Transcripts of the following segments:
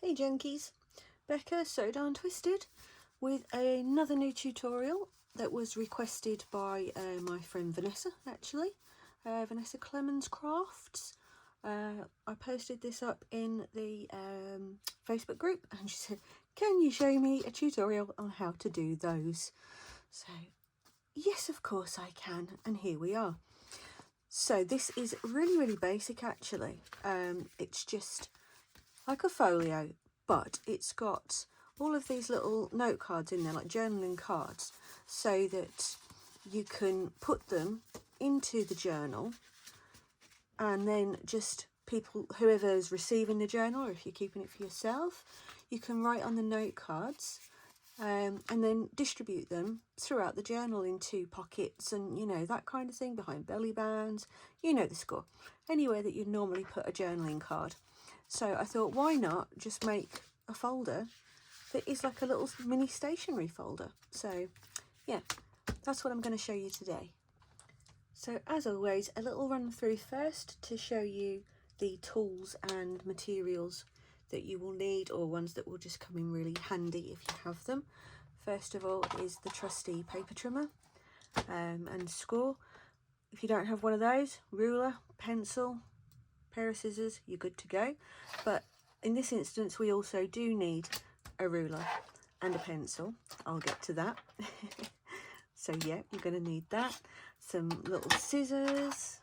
Hey junkies, Becca So Darn Twisted with another new tutorial that was requested by my friend Vanessa, actually. Vanessa Clemens Crafts. I posted this up in the Facebook group and she said, can you show me a tutorial on how to do those? So yes, of course I can, and here we are. So this is really basic actually. It's just like a folio, but it's got all of these little note cards in there, like journaling cards, so that you can put them into the journal, and then just people, whoever's receiving the journal, or if you're keeping it for yourself, you can write on the note cards and then distribute them throughout the journal into pockets and, you know, that kind of thing, behind belly bands, you know the score, anywhere that you'd normally put a journaling card. So I thought, why not just make a folder that is like a little mini stationery folder. So yeah, that's what I'm going to show you today. So as always, a little run through first to show you the tools and materials that you will need, or ones that will just come in really handy if you have them. First of all is the trusty paper trimmer and score. If you don't have one of those, ruler, pencil, pair of scissors, you're good to go. But in this instance we also do need a ruler and a pencil. I'll get to that. So yeah, you're going to need that. Some little scissors,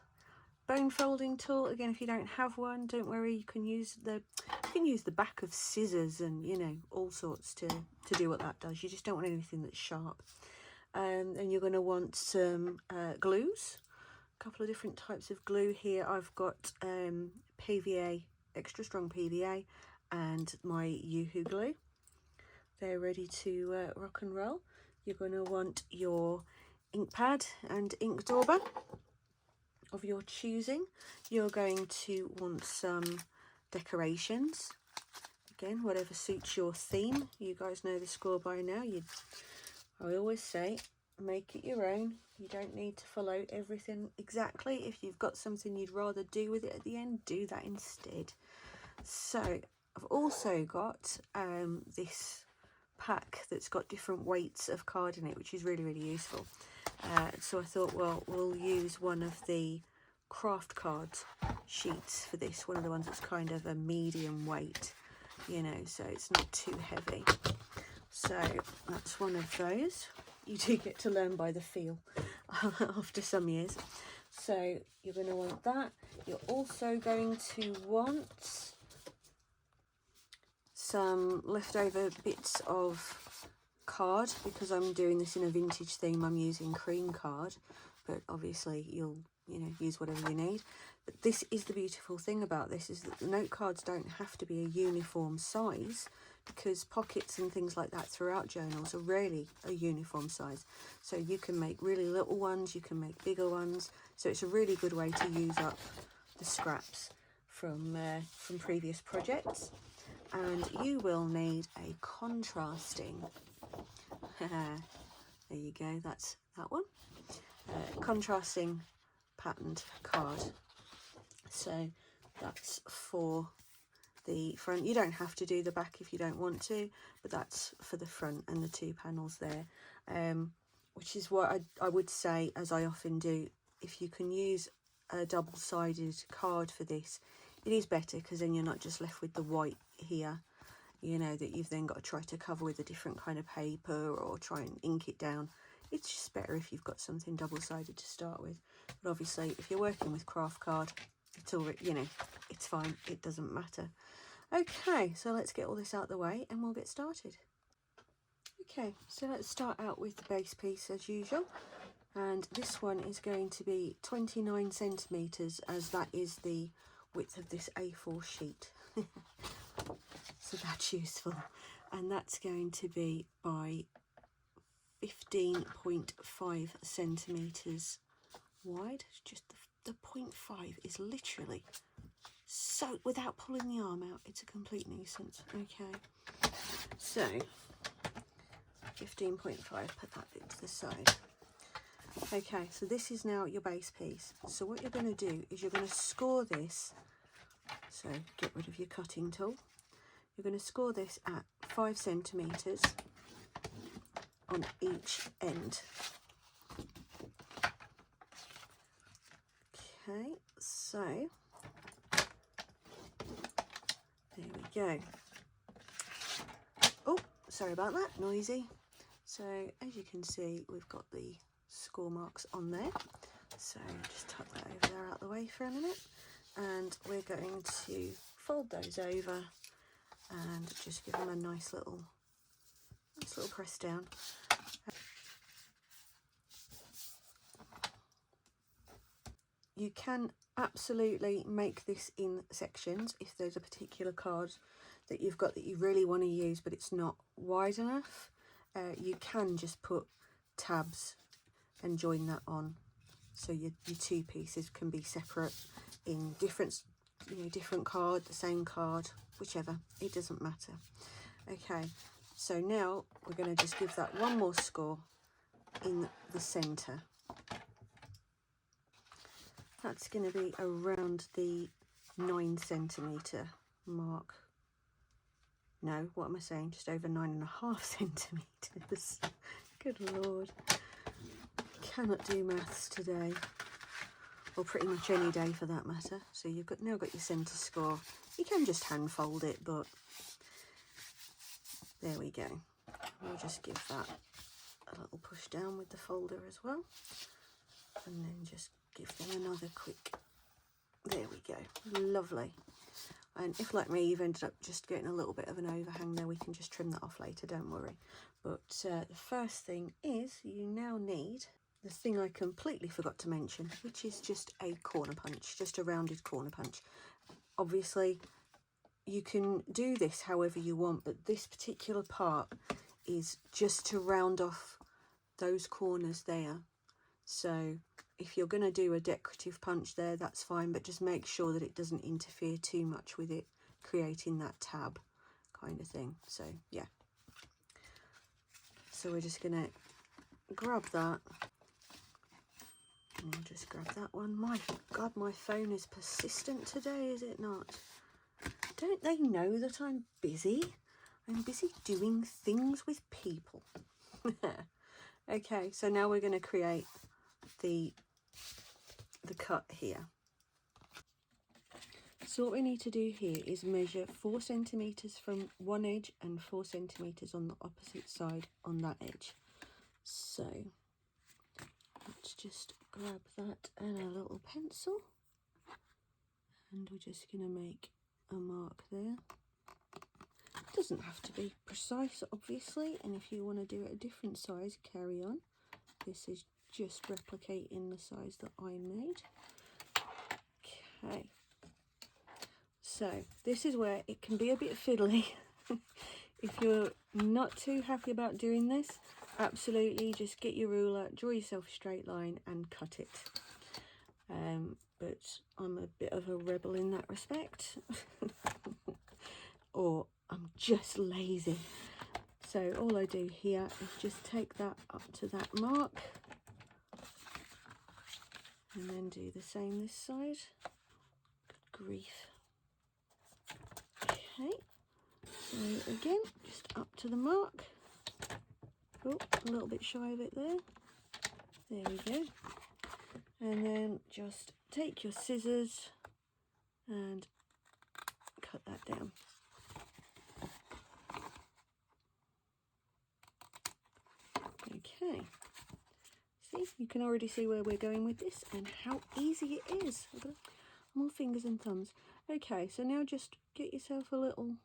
bone folding tool. Again, if you don't have one, don't worry, you can use the back of scissors and, you know, all sorts to do what that does. You just don't want anything that's sharp. And you're going to want some glues. Couple of different types of glue here. I've got PVA, extra strong PVA, and my Yoo-hoo glue. They're ready to rock and roll. You're going to want your ink pad and ink dauber of your choosing. You're going to want some decorations. Again, whatever suits your theme. You guys know the score by now. I always say, make it your own. You don't need to follow everything exactly. If you've got something you'd rather do with it at the end, do that instead. So I've also got this pack that's got different weights of card in it, which is really useful. So I thought, well, we'll use one of the craft card sheets for this, one of the ones that's kind of a medium weight, you know, so it's not too heavy. So that's one of those. You do get to learn by the feel after some years. So you're going to want that. You're also going to want some leftover bits of card, because I'm doing this in a vintage theme. I'm using cream card, but obviously you'll, you know, use whatever you need. But this is the beautiful thing about this, is that the note cards don't have to be a uniform size, because pockets and things like that throughout journals are rarely a uniform size. So you can make really little ones, you can make bigger ones. So it's a really good way to use up the scraps from previous projects. And you will need a contrasting, there you go, that's that one, contrasting patterned card. So that's for the front. You don't have to do the back if you don't want to, but that's for the front and the two panels there, which is what I would say, as I often do, if you can use a double-sided card for this, it is better, because then you're not just left with the white here, you know, that you've then got to try to cover with a different kind of paper or try and ink it down. It's just better if you've got something double-sided to start with. But obviously if you're working with craft card, it's already, you know, it's fine, it doesn't matter. Okay, so let's get all this out of the way and we'll get started. Okay, so let's start out with the base piece as usual, and this one is going to be 29 centimetres, as that is the width of this A4 sheet. So that's useful, and that's going to be by 15.5 centimetres wide. It's just the 0.5 is literally, so without pulling the arm out, it's a complete nuisance. Okay, so 15.5, put that bit to the side. Okay, so this is now your base piece. So what you're going to do is you're going to score this. So get rid of your cutting tool. you're going to score this at 5 centimetres on each end. Okay, so there we go. Oh, sorry about that, noisy. So as you can see, we've got the score marks on there. So just tuck that over there out of the way for a minute, and we're going to fold those over and just give them a nice little press down. You can absolutely make this in sections if there's a particular card that you've got that you really want to use but it's not wide enough. You can just put tabs and join that on, so your two pieces can be separate in different, different card, the same card, whichever, it doesn't matter. Okay, so now we're going to just give that one more score in the centre. That's going to be around the 9 centimetre mark. No, what am I saying? Just over 9.5 centimetres. Good Lord. Cannot do maths today. Or pretty much any day for that matter. So you've now got your centre score. You can just hand fold it, but there we go. We'll just give that a little push down with the folder as well. And then just give them another quick, there we go, lovely. And if like me you've ended up just getting a little bit of an overhang there, we can just trim that off later, don't worry. But the first thing is you now need the thing I completely forgot to mention, which is just a corner punch, just a rounded corner punch. Obviously you can do this however you want, but this particular part is just to round off those corners there. So if you're going to do a decorative punch there, that's fine, but just make sure that it doesn't interfere too much with it creating that tab kind of thing. So yeah, so we're just going to grab that, and I'll just grab that one. My God, my phone is persistent today, is it not? Don't they know that I'm busy? I'm busy doing things with people. Okay, so now we're going to create the cut here. So what we need to do here is measure 4 centimetres from one edge and 4 centimetres on the opposite side on that edge. So let's just grab that and a little pencil, and we're just going to make a mark there. It doesn't have to be precise, obviously, and if you want to do it a different size, carry on. This is just replicating the size that I made. Okay, so this is where it can be a bit fiddly. If you're not too happy about doing this, absolutely just get your ruler, draw yourself a straight line and cut it. But I'm a bit of a rebel in that respect. Or I'm just lazy. So all I do here is just take that up to that mark, and then do the same this side. Good grief. Okay, so again, just up to the mark. Oh, a little bit shy of it there. There we go. And then just take your scissors and cut that down. Okay, see, you can already see where we're going with this and how easy it is. More fingers and thumbs. Okay, so now just get yourself a little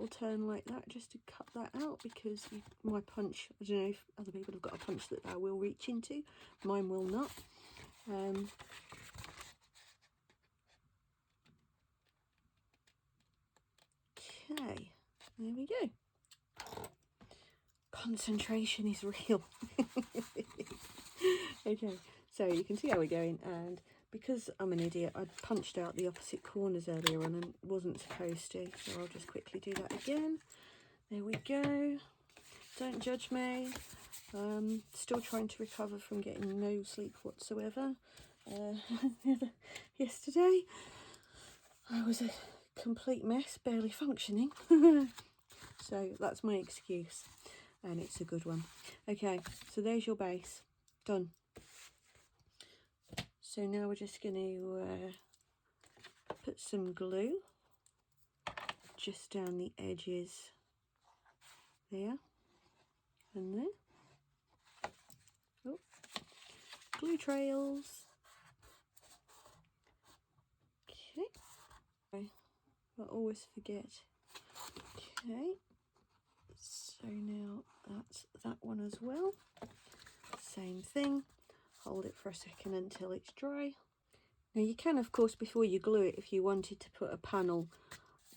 turn like that, just to cut that out, because my punch, I don't know if other people have got a punch that I will reach into, mine will not. Okay, there we go. Concentration is real. Okay, so you can see how we're going, and because I'm an idiot, I punched out the opposite corners earlier on and wasn't supposed to, so I'll just quickly do that again. There we go. Don't judge me. Still trying to recover from getting no sleep whatsoever. Yesterday I was complete mess, barely functioning. So that's my excuse, and it's a good one. Okay, so there's your base, done. So now we're just going to put some glue just down the edges there and there. Oh, glue trails. Okay, I always forget. Okay, so now that's that one as well. Same thing, hold it for a second until it's dry. Now you can, of course, before you glue it, if you wanted to put a panel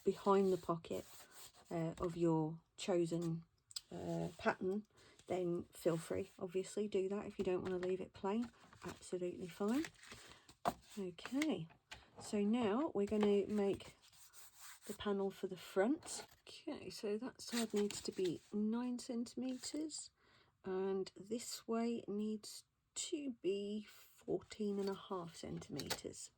behind the pocket of your chosen pattern, then feel free, obviously do that. If you don't want to leave it plain, absolutely fine. Okay, so now we're going to make the panel for the front. Okay, so that side needs to be 9 centimeters, and this way needs to be 14.5 centimeters.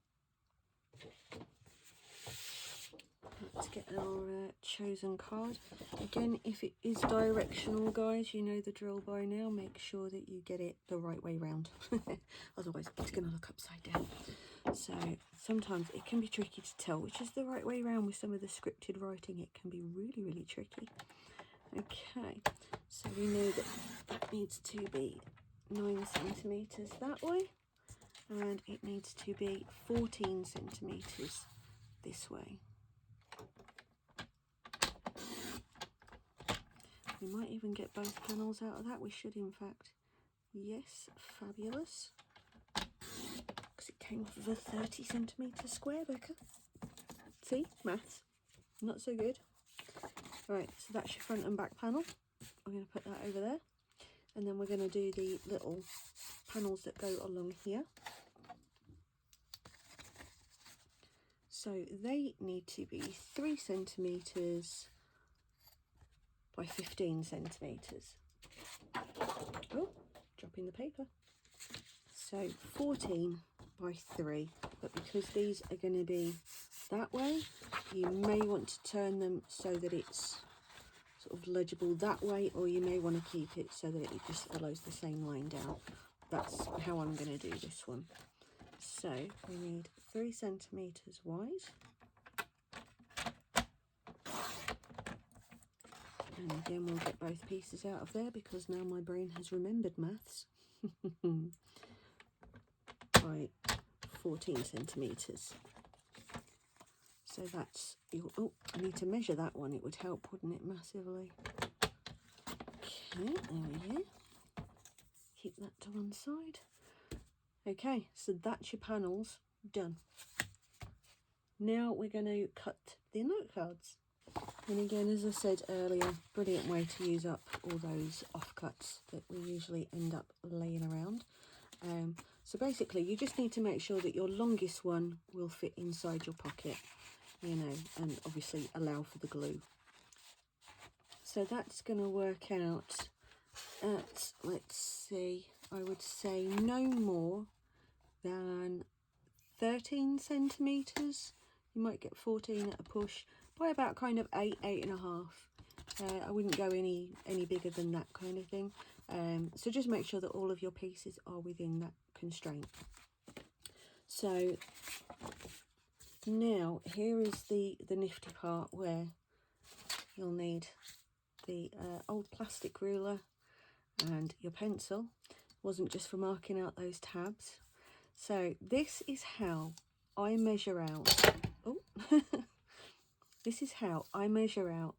Let's get our chosen card. Again, if it is directional, guys, you know the drill by now. Make sure that you get it the right way round. Otherwise, it's going to look upside down. So sometimes it can be tricky to tell which is the right way round with some of the scripted writing. It can be really, really tricky. Okay, so we know that that needs to be 9 centimeters that way, and it needs to be 14 centimeters this way. We might even get both panels out of that. We should, in fact. Yes, fabulous. Because it came off of a 30 centimetre square, Becca. See, maths, not so good. Right, so that's your front and back panel. I'm going to put that over there. And then we're going to do the little panels that go along here. So they need to be 3 centimetres by 15 centimetres. Oh, dropping the paper. So 14 by 3, but because these are going to be that way, you may want to turn them so that it's sort of legible that way, or you may want to keep it so that it just follows the same line down. That's how I'm going to do this one. So we need 3 centimetres wide. And again, we'll get both pieces out of there because now my brain has remembered maths. By 14 centimetres. So that's your, oh, I need to measure that one. It would help, wouldn't it, massively? Okay, there we go. Keep that to one side. Okay, so that's your panels done. Now we're going to cut the note cards. And again, as I said earlier, brilliant way to use up all those offcuts that we usually end up laying around. So basically, you just need to make sure that your longest one will fit inside your pocket, you know, and obviously allow for the glue. So that's going to work out at, let's see, I would say no more than 13 centimetres. You might get 14 at a push, by about kind of 8.5. I wouldn't go any bigger than that kind of thing. So just make sure that all of your pieces are within that constraint. So now here is the nifty part where you'll need the old plastic ruler and your pencil. Wasn't just for marking out those tabs. So this is how I measure out, oh, this is how I measure out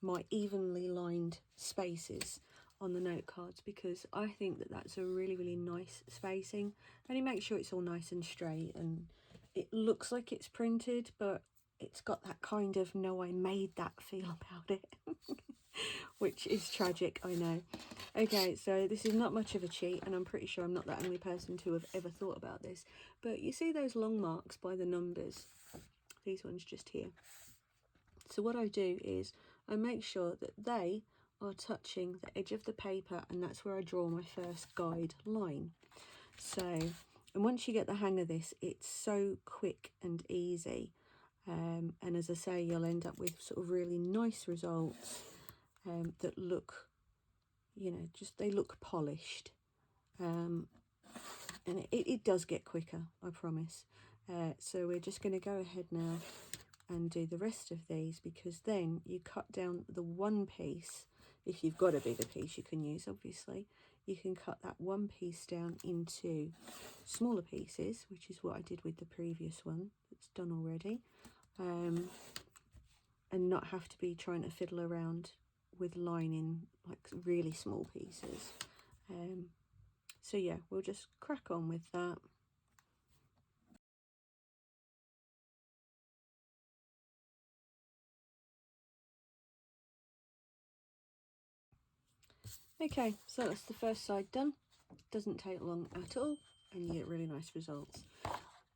my evenly lined spaces on the note cards, because I think that that's a really, really nice spacing, and it makes sure it's all nice and straight, and it looks like it's printed, but it's got that kind of no, I made that feel about it, which is tragic, I know. Okay, so this is not much of a cheat, and I'm pretty sure I'm not the only person to have ever thought about this, but you see those long marks by the numbers, these ones just here. So what I do is I make sure that they are touching the edge of the paper, and that's where I draw my first guide line. So, and once you get the hang of this, it's so quick and easy. and as I say, you'll end up with sort of really nice results that look, you know, just they look polished, and it does get quicker, I promise. So we're just going to go ahead now and do the rest of these, because then you cut down the one piece. If you've got a bigger piece you can use, obviously you can cut that one piece down into smaller pieces, which is what I did with the previous one that's done already, and not have to be trying to fiddle around with lining like really small pieces. So yeah, we'll just crack on with that. Okay, so that's the first side done. Doesn't take long at all, and you get really nice results.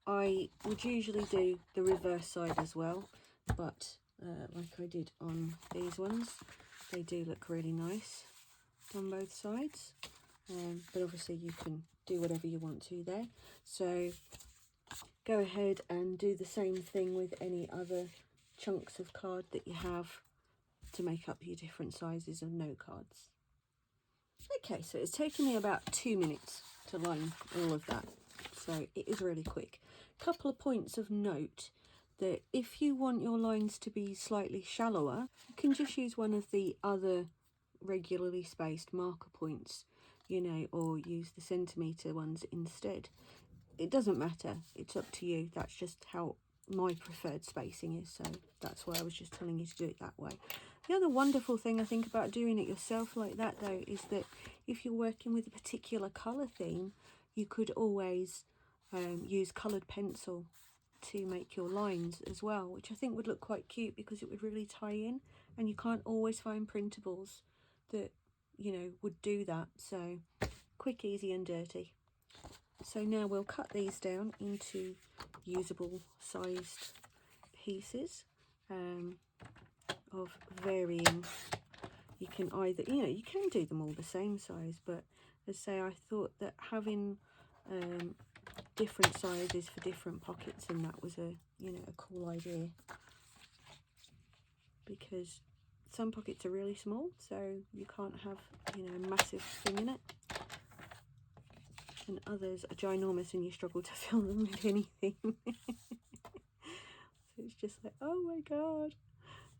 I would usually do the reverse side as well, but like I did on these ones, they do look really nice on both sides. But obviously you can do whatever you want to there. So go ahead and do the same thing with any other chunks of card that you have to make up your different sizes of note cards. Okay, so it's taken me about 2 minutes to line all of that, so it is really quick. Couple of points of note, that if you want your lines to be slightly shallower, you can just use one of the other regularly spaced marker points, you know, or use the centimetre ones instead. It doesn't matter, it's up to you. That's just how my preferred spacing is, so that's why I was just telling you to do it that way. The other wonderful thing I think about doing it yourself like that though is that if you're working with a particular colour theme, you could always use coloured pencil to make your lines as well, which I think would look quite cute because it would really tie in, and you can't always find printables that, you know, would do that. So quick, easy and dirty. So now we'll cut these down into usable sized pieces of varying. You can either, you know, you can do them all the same size, but as I say, I thought that having different sizes for different pockets, and that was a, you know, a cool idea, because some pockets are really small, so you can't have, you know, a massive thing in it, and others are ginormous and you struggle to fill them with anything. So it's just like, oh my god.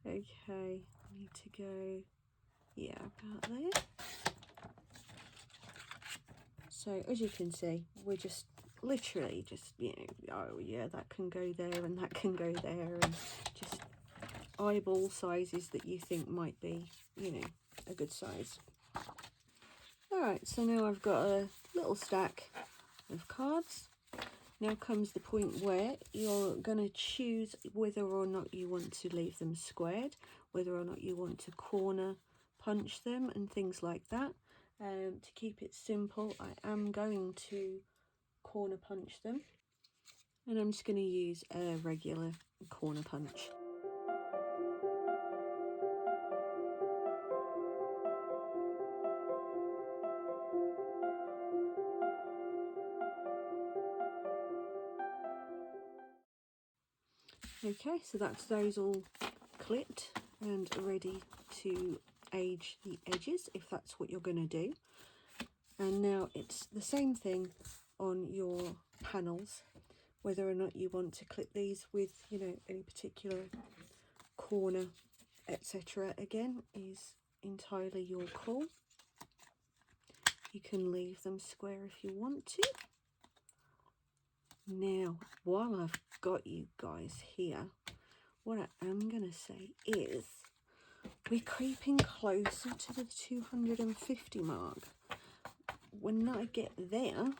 Okay, I need to go, yeah, about there. So as you can see, we're just literally just, you know, oh yeah, that can go there and that can go there, and just eyeball sizes that you think might be, you know, a good size. Alright, so now I've got a little stack of cards. Now comes the point where you're going to choose whether or not you want to leave them squared, whether or not you want to corner punch them and things like that. To keep it simple, I am going to corner punch them, and I'm just going to use a regular corner punch. Okay, so that's those all clipped and ready to age the edges if that's what you're going to do. And now it's the same thing on your panels, whether or not you want to clip these with, you know, any particular corner, etc. Again, is entirely your call. You can leave them square if you want to. Now, while I've got you guys here, what I am going to say is we're creeping closer to the 250 mark. When I get there,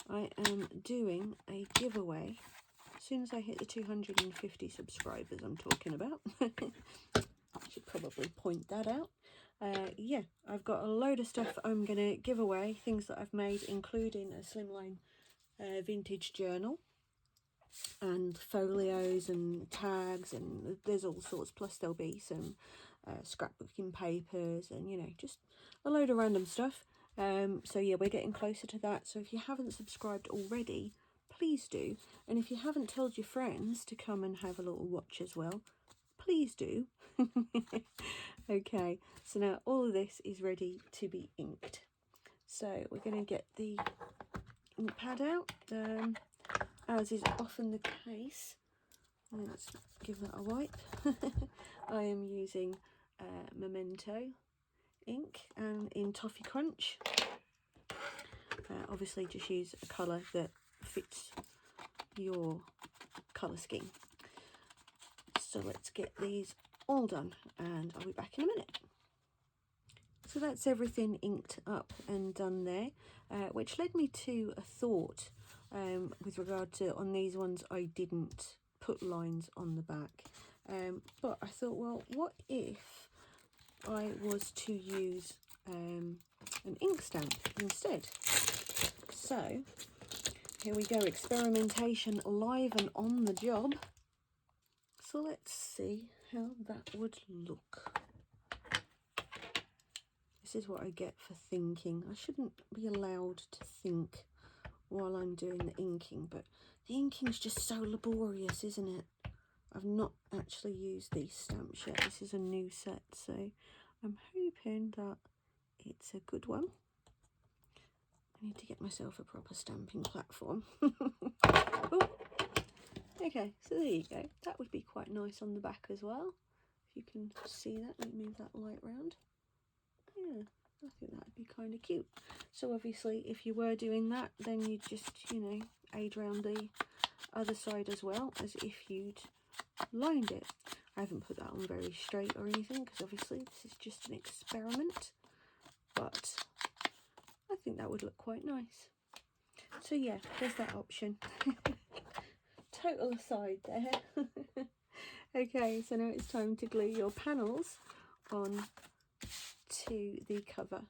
I am doing a giveaway. As soon as I hit the 250 subscribers I'm talking about. I should probably point that out. Yeah, I've got a load of stuff I'm going to give away, things that I've made, including a slimline vintage journal and folios and tags, and there's all sorts, plus there'll be some scrapbooking papers and, you know, just a load of random stuff. So yeah, we're getting closer to that, so if you haven't subscribed already, please do. And if you haven't told your friends to come and have a little watch as well, please do. Okay, so now all of this is ready to be inked. So we're going to get the ink pad out, as is often the case. Let's give that a wipe. I am using Memento ink and in Toffee Crunch. Obviously just use a colour that fits your colour scheme. So let's get these all done and I'll be back in a minute. So that's everything inked up and done there, which led me to a thought with regard to, on these ones I didn't put lines on the back, but I thought, well, what if I was to use an ink stamp instead? So here we go, experimentation live and on the job. So let's see how that would look. This is what I get for thinking. I shouldn't be allowed to think while I'm doing the inking, but the inking's just so laborious, isn't it? I've not actually used these stamps yet. This is a new set, so I'm hoping that it's a good one. I need to get myself a proper stamping platform. Oh, okay, so there you go. That would be quite nice on the back as well. If you can see that, let me move that light round. Yeah, I think that would be kind of cute. So obviously if you were doing that, then you'd just, you know, aid round the other side as well, as if you'd lined it. I haven't put that on very straight or anything, because obviously this is just an experiment, but I think that would look quite nice. So yeah, there's that option. Total aside there. Okay, so now it's time to glue your panels on to the cover.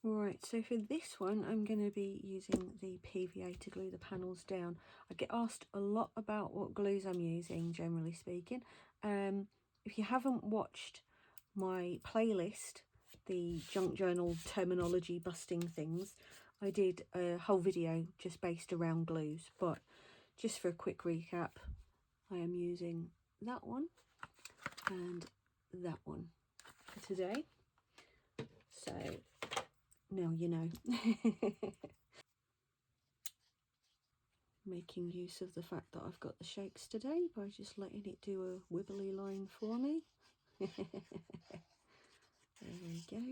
Right, so for this one I'm going to be using the PVA to glue the panels down. I get asked a lot about what glues I'm using, generally speaking. If you haven't watched my playlist, the junk journal terminology busting things, I did a whole video just based around glues, but just for a quick recap, I am using that one and that one for today. So now you know. Making use of the fact that I've got the shakes today by just letting it do a wibbly line for me. There we go.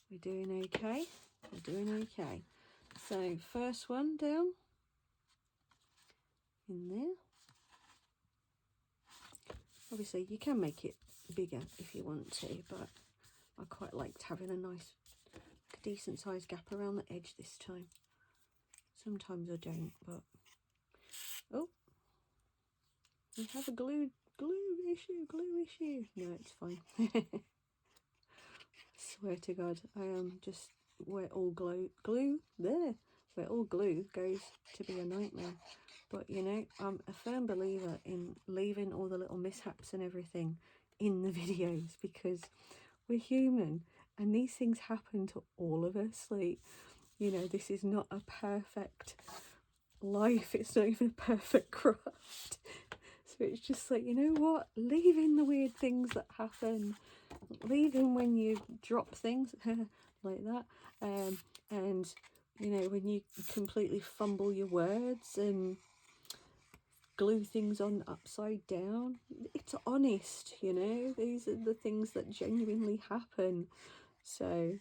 We're doing okay. We're doing okay. So first one down in there. Obviously you can make it bigger if you want to, but I quite liked having a nice, decent sized gap around the edge this time. Sometimes I don't, but oh, we have a glue issue. No, it's fine. Swear to God, I am just where all glue goes to be a nightmare. But you know, I'm a firm believer in leaving all the little mishaps and everything in the videos, because we're human and these things happen to all of us. Like, you know, this is not a perfect life, it's not even a perfect craft. So it's just like, you know what, leave in the weird things that happen, leave in when you drop things like that, and you know, when you completely fumble your words and glue things on upside down. It's honest, you know, these are the things that genuinely happen. So,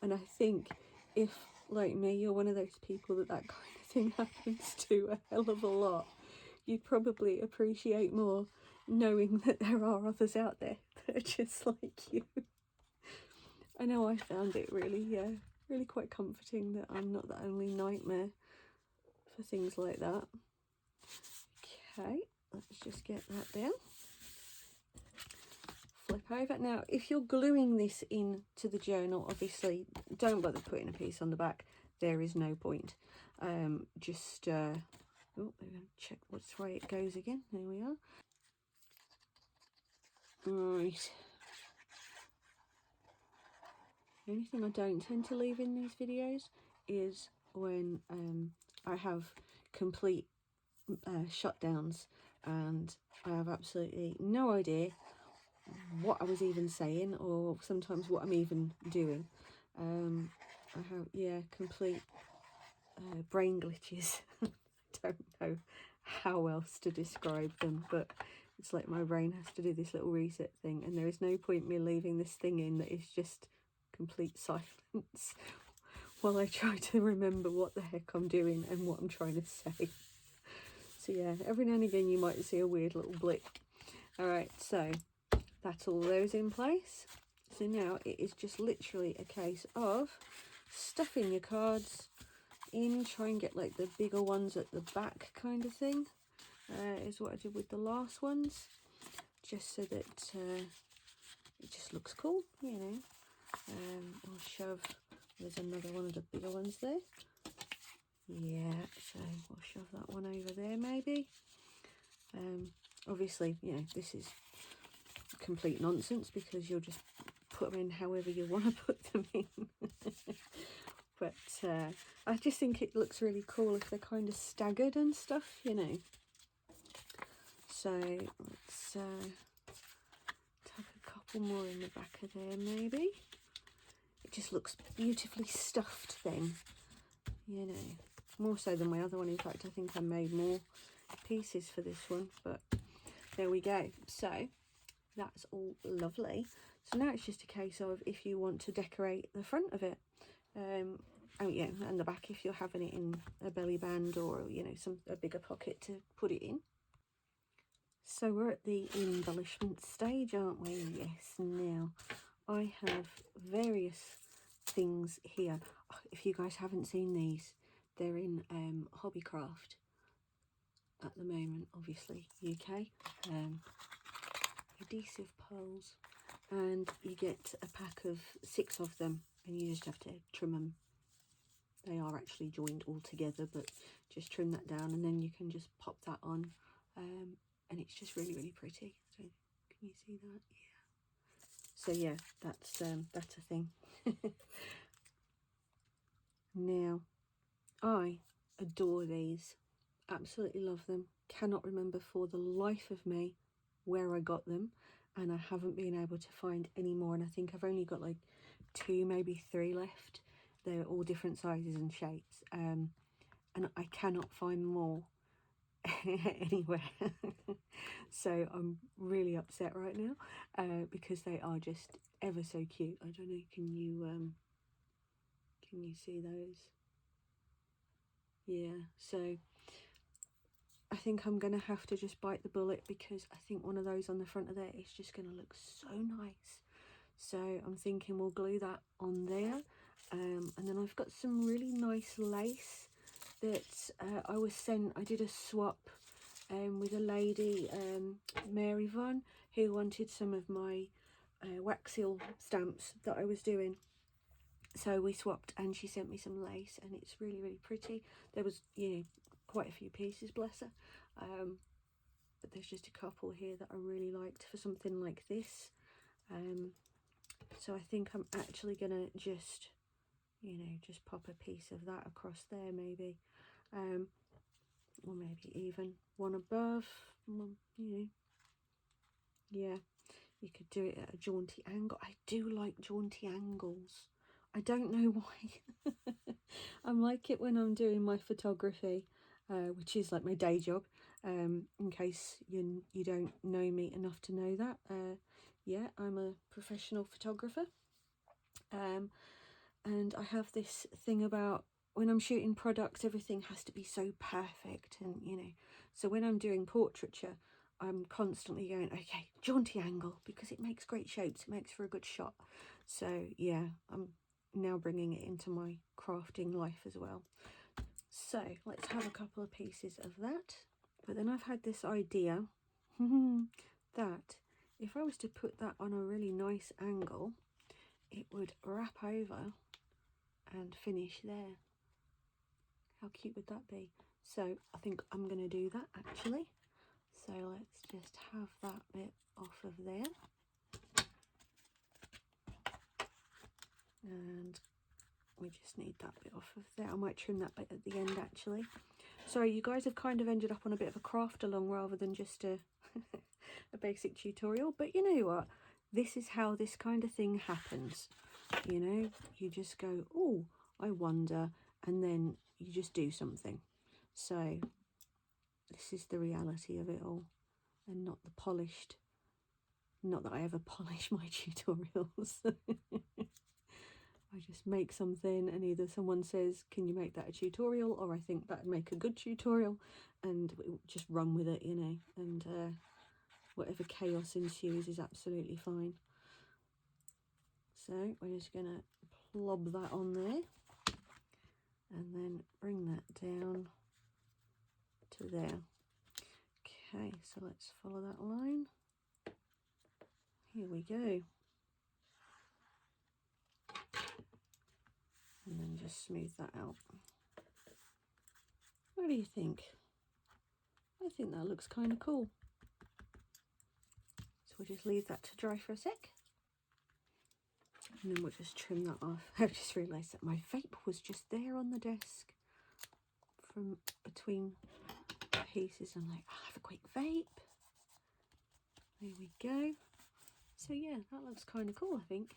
and I think if, like me, you're one of those people that kind of thing happens to a hell of a lot, you'd probably appreciate more knowing that there are others out there that are just like you. I know I found it really, really quite comforting that I'm not the only nightmare for things like that. Okay, let's just get that down. Flip over. Now, if you're gluing this into the journal, obviously don't bother putting a piece on the back. There is no point. Oh, we're going to check which way it goes again. There we are. Right. The only thing I don't tend to leave in these videos is when I have complete shutdowns, and I have absolutely no idea what I was even saying, or sometimes what I'm even doing. I have, yeah, complete brain glitches. I don't know how else to describe them, but it's like my brain has to do this little reset thing, and there is no point me leaving this thing in that is just complete silence while I try to remember what the heck I'm doing and what I'm trying to say. So yeah, every now and again you might see a weird little blip. Alright, so that's all those in place. So now it is just literally a case of stuffing your cards in, try and get like the bigger ones at the back kind of thing, is what I did with the last ones, just so that it just looks cool, you know. I'll shove, there's another one of the bigger ones there. Yeah, so we'll shove that one over there maybe. Obviously, you know, this is complete nonsense because you'll just put them in however you want to put them in. But I just think it looks really cool if they're kind of staggered and stuff, you know. So let's tuck a couple more in the back of there maybe. It just looks beautifully stuffed then, you know. More so than my other one. In fact, I think I made more pieces for this one, but there we go. So that's all lovely. So now it's just a case of if you want to decorate the front of it. Oh yeah, and the back if you're having it in a belly band or, you know, a bigger pocket to put it in. So we're at the embellishment stage, aren't we? Yes. Now I have various things here. If you guys haven't seen these, they're in Hobbycraft at the moment, obviously UK. Adhesive pearls, and you get a pack of 6 of them, and you just have to trim them. They are actually joined all together, but just trim that down, and then you can just pop that on, and it's just really, really pretty. So can you see that? Yeah. So yeah, that's a thing. Now, I adore these. Absolutely love them. Cannot remember for the life of me where I got them, and I haven't been able to find any more, and I think I've only got like 2, maybe 3 left. They're all different sizes and shapes, and I cannot find more anywhere. So I'm really upset right now, because they are just ever so cute. I don't know, can you see those? Yeah, so I think I'm going to have to just bite the bullet, because I think one of those on the front of there is just going to look so nice. So I'm thinking we'll glue that on there. And then I've got some really nice lace that I was sent. I did a swap with a lady, Mary Von, who wanted some of my wax seal stamps that I was doing. So we swapped, and she sent me some lace, and it's really, really pretty. There was, you know, quite a few pieces, bless her, but there's just a couple here that I really liked for something like this. So I think I'm actually gonna just, you know, just pop a piece of that across there maybe, or maybe even one above, you know. Yeah, you could do it at a jaunty angle. I do like jaunty angles. I don't know why. I'm like it when I'm doing my photography, which is like my day job, in case you don't know me enough to know that. Yeah, I'm a professional photographer, and I have this thing about when I'm shooting products, everything has to be so perfect, and you know, so when I'm doing portraiture, I'm constantly going, okay, jaunty angle, because it makes great shapes, it makes for a good shot. So yeah, I'm now bringing it into my crafting life as well. So let's have a couple of pieces of that. But then I've had this idea that if I was to put that on a really nice angle, it would wrap over and finish there. How cute would that be? So I think I'm going to do that actually. So let's just have that bit off of there. And we just need that bit off of there. I might trim that bit at the end actually. Sorry, you guys have kind of ended up on a bit of a craft along rather than just a, a basic tutorial. But you know what? This is how this kind of thing happens. You know, you just go, oh, I wonder, and then you just do something. So this is the reality of it all, and not the polished. Not that I ever polish my tutorials. I just make something, and either someone says, can you make that a tutorial, or I think that'd make a good tutorial, and just run with it, you know, and whatever chaos ensues is absolutely fine. So we're just going to plob that on there, and then bring that down to there. Okay, so let's follow that line. Here we go. And then just smooth that out. What do you think? I think that looks kind of cool. So we'll just leave that to dry for a sec. And then we'll just trim that off. I just realised that my vape was just there on the desk from between pieces. I'm like, I'll have a quick vape. There we go. So yeah, that looks kind of cool, I think.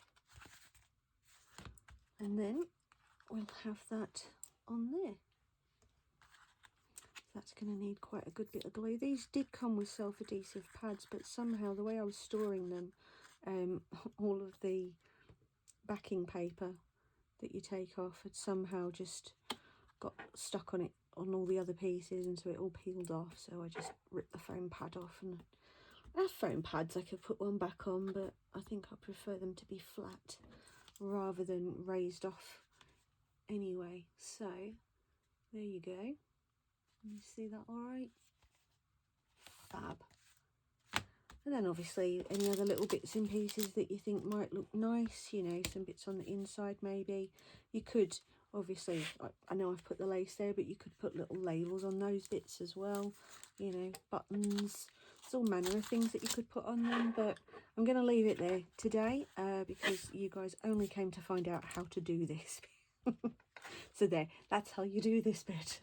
And then we'll have that on there. That's going to need quite a good bit of glue. These did come with self-adhesive pads, but somehow the way I was storing them, all of the backing paper that you take off had somehow just got stuck on it, on all the other pieces, and so it all peeled off. So I just ripped the foam pad off, and I have foam pads, I could put one back on, but I think I prefer them to be flat rather than raised off anyway. So there you go. You see that all right? Fab. And then obviously any other little bits and pieces that you think might look nice, you know, some bits on the inside maybe. You could obviously, I know I've put the lace there, but you could put little labels on those bits as well, you know, buttons. There's all manner of things that you could put on them, but I'm going to leave it there today because you guys only came to find out how to do this. So there, that's how you do this bit.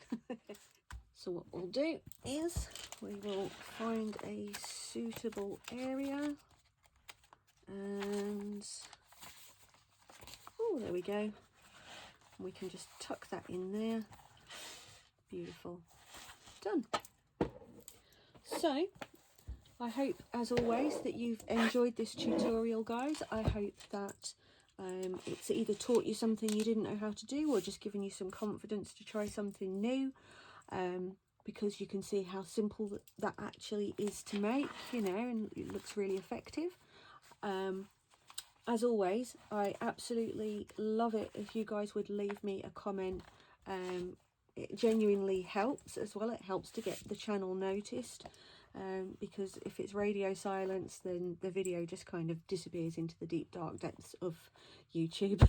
So what we'll do is we will find a suitable area, and oh, there we go. We can just tuck that in there. Beautiful. Done. So I hope, as always, that you've enjoyed this tutorial, guys. I hope that it's either taught you something you didn't know how to do, or just given you some confidence to try something new. Because you can see how simple that actually is to make, you know, and it looks really effective. As always, I absolutely love it if you guys would leave me a comment. It genuinely helps as well. It helps to get the channel noticed, because if it's radio silence, then the video just kind of disappears into the deep dark depths of YouTube.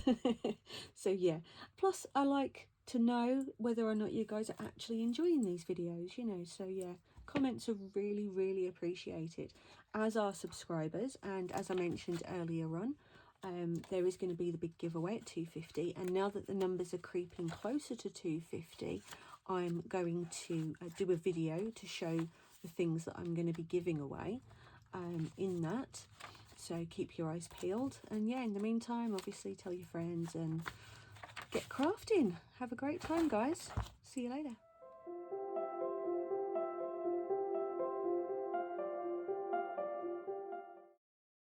So yeah, plus I like to know whether or not you guys are actually enjoying these videos, you know. So yeah, comments are really, really appreciated, as are subscribers. And as I mentioned earlier on, there is going to be the big giveaway at 250, and now that the numbers are creeping closer to 250, I'm going to do a video to show the things that I'm going to be giving away in that. So keep your eyes peeled, and yeah, in the meantime, obviously tell your friends and get crafting. Have a great time, guys. See you later.